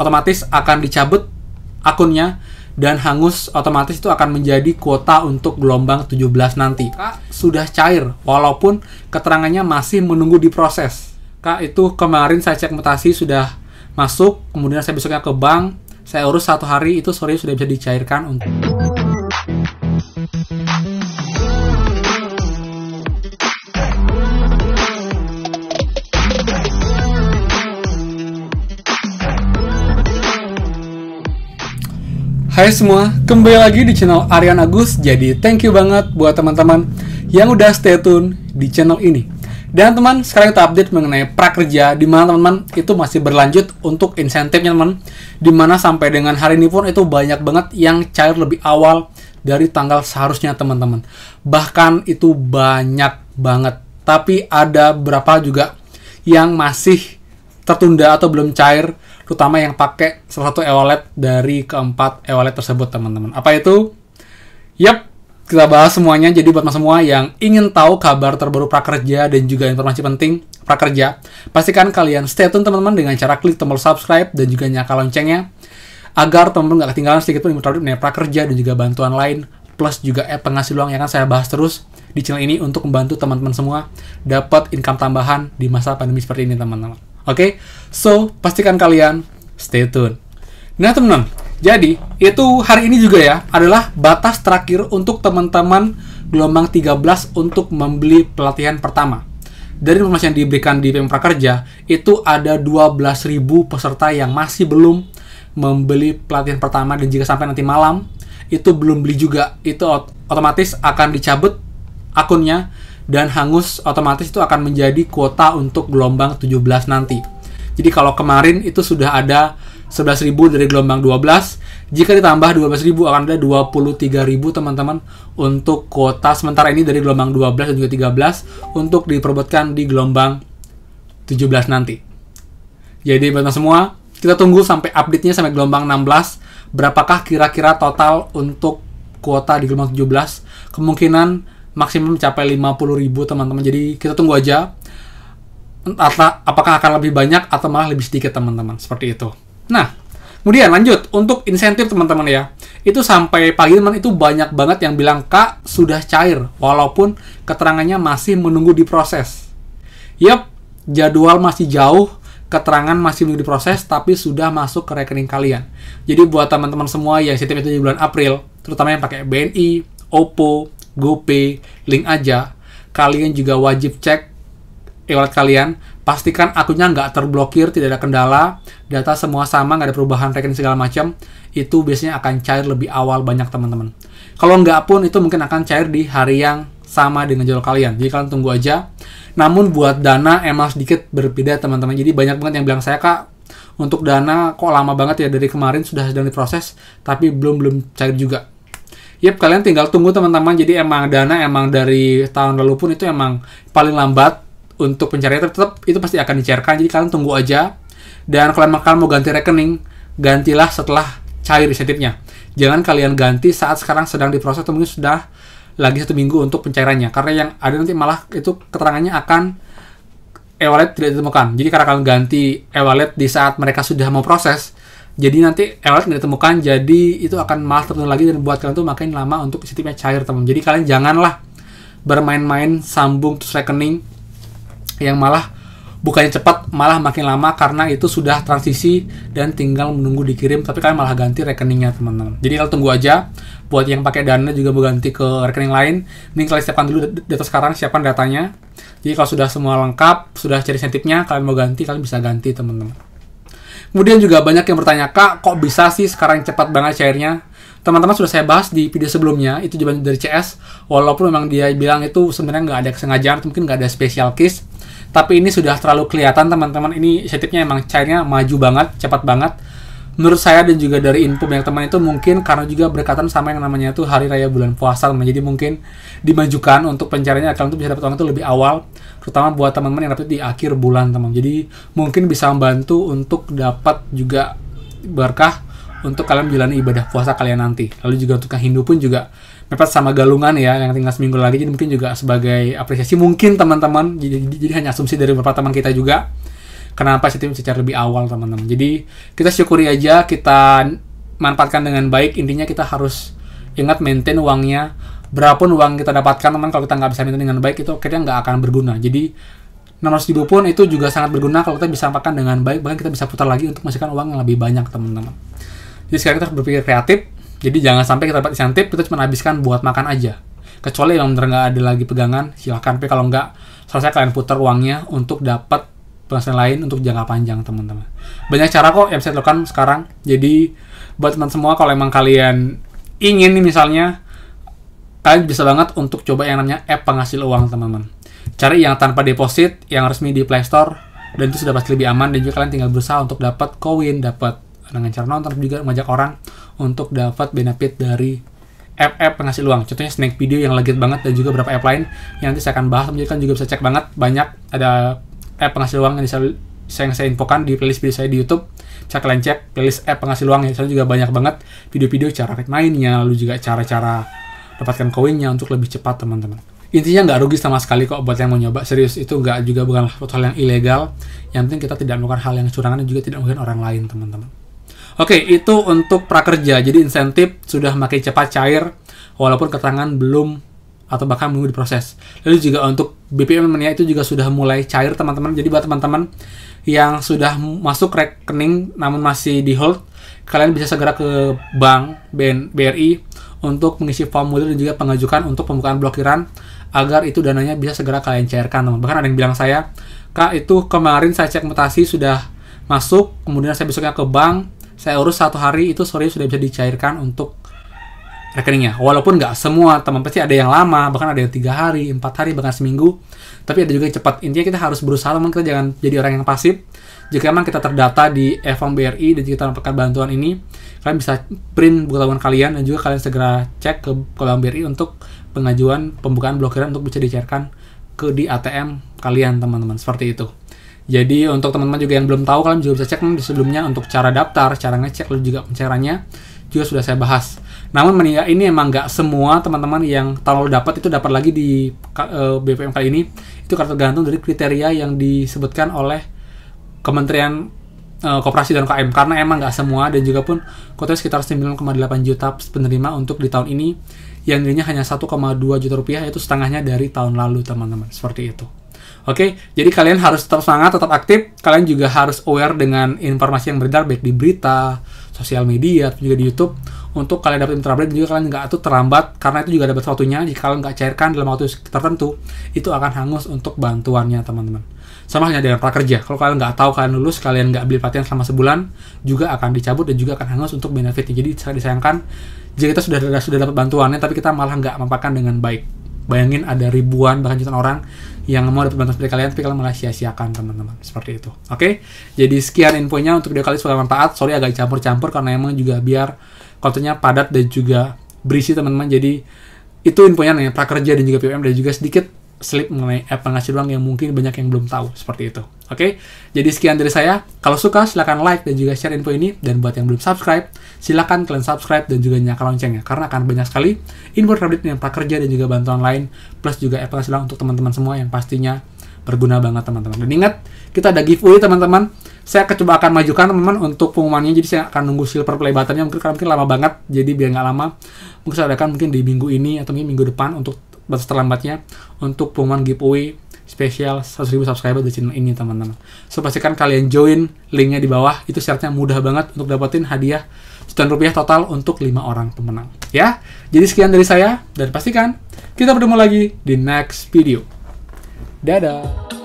otomatis akan dicabut akunnya dan hangus otomatis itu akan menjadi kuota untuk gelombang 17 nanti. Kak, sudah cair walaupun keterangannya masih menunggu diproses. Kak, itu kemarin saya cek mutasi sudah masuk, kemudian saya besoknya ke bank, saya urus 1 hari, itu sore sudah bisa dicairkan untuk. Hai semua, kembali lagi di channel Aryan Agus. Jadi thank you banget buat teman-teman yang udah stay tune di channel ini. Dan teman, sekarang kita update mengenai prakerja, di mana teman-teman itu masih berlanjut untuk insentifnya teman. Dimana sampai dengan hari ini pun itu banyak banget yang cair lebih awal dari tanggal seharusnya teman-teman. Bahkan itu banyak banget. Tapi ada beberapa juga yang masih tertunda atau belum cair, terutama yang pakai salah satu e-wallet dari keempat e-wallet tersebut teman-teman. Apa itu? Yap, kita bahas semuanya. Jadi buat semua yang ingin tahu kabar terbaru prakerja dan juga informasi penting prakerja, pastikan kalian stay tune teman-teman dengan cara klik tombol subscribe dan juga nyalakan loncengnya, agar teman-teman gak ketinggalan sedikit pun informasi mengenai prakerja dan juga bantuan lain, plus juga penghasil uang yang akan saya bahas terus di channel ini untuk membantu teman-teman semua dapat income tambahan di masa pandemi seperti ini teman-teman. Oke, so pastikan kalian stay tune. Nah teman-teman, jadi itu hari ini juga ya adalah batas terakhir untuk teman-teman gelombang 13 untuk membeli pelatihan pertama. Dari informasi yang diberikan di PM Prakerja, itu ada 12.000 peserta yang masih belum membeli pelatihan pertama, dan jika sampai nanti malam itu belum beli juga, itu otomatis akan dicabut akunnya dan hangus otomatis itu akan menjadi kuota untuk gelombang 17 nanti. Jadi kalau kemarin itu sudah ada 11.000 dari gelombang 12, jika ditambah 12.000 akan ada 23.000 teman-teman untuk kuota sementara ini dari gelombang 12 dan juga 13 untuk diperebutkan di gelombang 17 nanti. Jadi buat semua, kita tunggu sampai update-nya sampai gelombang 16, berapakah kira-kira total untuk kuota di gelombang 17. Kemungkinan maksimum mencapai 50.000 teman-teman. Jadi kita tunggu aja apakah akan lebih banyak atau malah lebih sedikit teman-teman, seperti itu. Nah, kemudian lanjut untuk insentif teman-teman ya. Itu sampai pagi teman itu banyak banget yang bilang, "Kak, sudah cair walaupun keterangannya masih menunggu diproses." Yap, jadwal masih jauh, keterangan masih menunggu diproses, tapi sudah masuk ke rekening kalian. Jadi buat teman-teman semua yang insentif itu di bulan April, terutama yang pakai BNI, OPPO, GoPay, link aja, kalian juga wajib cek e-wallet kalian, pastikan akunnya nggak terblokir, tidak ada kendala, data semua sama, nggak ada perubahan rekening segala macam, itu biasanya akan cair lebih awal banyak teman-teman. Kalau nggak pun itu mungkin akan cair di hari yang sama dengan jadwal kalian, jadi kalian tunggu aja. Namun buat dana emang sedikit berbeda teman-teman, jadi banyak banget yang bilang, "Saya Kak, untuk dana kok lama banget ya, dari kemarin sudah sedang diproses tapi belum cair juga." Yap, kalian tinggal tunggu teman-teman. Jadi emang dana emang dari tahun lalu pun itu emang paling lambat untuk pencarian, tetap itu pasti akan dicairkan. Jadi kalian tunggu aja. Dan kalau kalian mau ganti rekening, gantilah setelah cair insentifnya. Jangan kalian ganti saat sekarang sedang diproses atau mungkin sudah lagi 1 minggu untuk pencairannya. Karena yang ada nanti malah itu keterangannya akan e-wallet tidak ditemukan. Jadi karena kalian ganti e-wallet di saat mereka sudah mau proses, jadi nanti e-wallet nggak ditemukan, jadi itu akan malah tertunda lagi dan buat kalian tuh makin lama untuk insentifnya cair teman. Jadi kalian janganlah bermain-main sambung terus rekening yang malah bukannya cepat, malah makin lama karena itu sudah transisi dan tinggal menunggu dikirim, tapi kalian malah ganti rekeningnya teman-teman. Jadi kalian tunggu aja. Buat yang pakai Dana juga mau ganti ke rekening lain, ini kalian siapkan dulu data sekarang, siapkan datanya. Jadi kalau sudah semua lengkap, sudah cari insentifnya, kalian mau ganti, kalian bisa ganti teman-teman. Kemudian juga banyak yang bertanya, "Kak, kok bisa sih sekarang cepat banget cairnya?" Teman-teman sudah saya bahas di video sebelumnya, itu jawaban dari CS, walaupun memang dia bilang itu sebenarnya nggak ada kesengajaan, mungkin nggak ada special case, tapi ini sudah terlalu kelihatan teman-teman, ini insentifnya emang cairnya maju banget, cepat banget. Menurut saya dan juga dari info banyak teman itu mungkin karena juga berkaitan sama yang namanya itu hari raya bulan puasa teman. Jadi mungkin dimajukan untuk pencariannya kalian tuh bisa dapat uang itu lebih awal, terutama buat teman-teman yang dapat di akhir bulan teman. Jadi mungkin bisa membantu untuk dapat juga berkah untuk kalian menjalani ibadah puasa kalian nanti. Lalu juga untuk yang Hindu pun juga mepet sama galungan ya yang tinggal seminggu lagi, jadi mungkin juga sebagai apresiasi mungkin teman-teman. Jadi hanya asumsi dari beberapa teman kita juga. kenapa insentif bisa cari lebih awal teman-teman. Jadi kita syukuri aja, kita manfaatkan dengan baik. Intinya kita harus ingat maintain uangnya. Berapapun uang kita dapatkan teman, kalau kita nggak bisa maintain dengan baik itu akhirnya nggak akan berguna. Jadi 600.000 pun itu juga sangat berguna kalau kita bisa manfaatkan dengan baik, bahkan kita bisa putar lagi untuk menghasilkan uang yang lebih banyak teman-teman. Jadi sekarang kita harus berpikir kreatif. Jadi jangan sampai kita dapat insentif kita cuma habiskan buat makan aja. Kecuali yang benar nggak ada lagi pegangan, silahkan. Tapi kalau nggak, selesai kalian putar uangnya untuk dapat penghasilan lain untuk jangka panjang teman-teman. Banyak cara kok yang bisa dilakukan sekarang. Jadi buat teman semua, kalau emang kalian ingin nih misalnya, kalian bisa banget untuk coba yang namanya app penghasil uang teman-teman. Cari yang tanpa deposit, yang resmi di Play Store, dan itu sudah pasti lebih aman. Dan juga kalian tinggal berusaha untuk dapat koin, dapat dengan cara nonton, juga mengajak orang untuk dapat benefit dari app penghasil uang. Contohnya Snack Video yang legit banget, dan juga beberapa app lain yang nanti saya akan bahas. Jadi kan juga bisa cek banget, banyak ada app penghasil uang yang saya infokan di playlist video saya di YouTube. Bisa kalian cek playlist app penghasil uang, yang juga banyak banget video-video cara mainnya, lalu juga cara-cara dapatkan koinnya untuk lebih cepat teman-teman. Intinya nggak rugi sama sekali kok buat yang mau nyoba. Serius, itu nggak juga bukan suatu hal yang ilegal. Yang penting kita tidak melakukan hal yang curangan dan juga tidak merugikan orang lain teman-teman. Oke, itu untuk prakerja. Jadi insentif sudah makin cepat cair walaupun keterangan belum atau bahkan menunggu diproses. Lalu juga untuk BPM Mania itu juga sudah mulai cair teman-teman. Jadi buat teman-teman yang sudah masuk rekening namun masih di hold, kalian bisa segera ke bank BRI untuk mengisi formulir dan juga pengajukan untuk pembukaan blokiran agar itu dananya bisa segera kalian cairkan teman. Bahkan ada yang bilang saya, Kak, itu kemarin saya cek mutasi sudah masuk, kemudian saya besoknya ke bank, saya urus 1 hari, itu sore sudah bisa dicairkan untuk rekeningnya. Walaupun nggak semua teman, pasti ada yang lama, bahkan ada yang 3 hari, 4 hari, bahkan seminggu. Tapi ada juga yang cepat. Intinya kita harus berusaha teman, kita jangan jadi orang yang pasif. Jika memang kita terdata di e-form BRI dan jika kita mendapatkan bantuan ini, kalian bisa print buku tabungan kalian dan juga kalian segera cek ke bank BRI untuk pengajuan pembukaan blokiran untuk bisa dicairkan di ATM kalian teman-teman, seperti itu. Jadi untuk teman-teman juga yang belum tahu, kalian juga bisa cek di sebelumnya untuk cara daftar, cara ngecek, lalu juga pencairannya juga sudah saya bahas. Namun ini emang nggak semua teman-teman yang tahun lalu dapat itu dapat lagi di BPM kali ini. Itu karena tergantung dari kriteria yang disebutkan oleh Kementerian Koperasi dan UKM, karena emang nggak semua, dan juga pun kuotanya sekitar 9,8 juta penerima untuk di tahun ini, yang dirinya hanya 1,2 juta rupiah, yaitu setengahnya dari tahun lalu teman-teman, seperti itu. Oke, jadi kalian harus tetap semangat, tetap aktif. Kalian juga harus aware dengan informasi yang beredar baik di berita, sosial media, juga di YouTube, untuk kalian dapat terupdate. Juga kalian nggak tuh terlambat, karena itu juga ada batas waktunya. Jika kalian nggak cairkan dalam waktu tertentu, itu akan hangus untuk bantuannya teman-teman. Sama halnya dengan prakerja. Kalau kalian nggak tahu kalian lulus, kalian nggak beli pelatihan selama sebulan, juga akan dicabut dan juga akan hangus untuk benefitnya. Jadi sangat disayangkan jika kita sudah dapat bantuannya, tapi kita malah nggak memanfaatkan dengan baik. Bayangin ada ribuan bahkan jutaan orang yang mau dapat bantuan dari kalian, tapi kalian malah sia-siakan teman-teman, seperti itu. Oke, jadi sekian infonya untuk video kali ini, semoga bermanfaat. Sorry agak campur-campur karena emang juga biar kontennya padat dan juga berisi teman-teman. Jadi itu infonya nih, prakerja dan juga BPM, dan juga sedikit slip mengenai app penghasil uang yang mungkin banyak yang belum tahu, seperti itu. Oke, jadi sekian dari saya. Kalau suka silahkan like dan juga share info ini, dan buat yang belum subscribe silahkan kalian subscribe dan juga nyalakan loncengnya, karena akan banyak sekali info terupdate yang prakerja dan juga bantuan lain, plus juga app penghasil uang untuk teman-teman semua yang pastinya berguna banget teman-teman. Dan ingat, kita ada giveaway teman-teman. Saya coba akan majukan teman-teman untuk pengumumannya, jadi saya akan nunggu silver play buttonnya, mungkin lama banget, jadi biar nggak lama mungkin saya adakan mungkin di minggu ini atau mungkin minggu depan untuk batas terlambatnya untuk pengumuman giveaway spesial 100.000 subscriber di channel ini teman-teman. So pastikan kalian join, linknya di bawah. Itu syaratnya mudah banget untuk dapetin hadiah jutaan rupiah total untuk 5 orang pemenang. Ya, jadi sekian dari saya, dan pastikan kita bertemu lagi di next video. Dadah.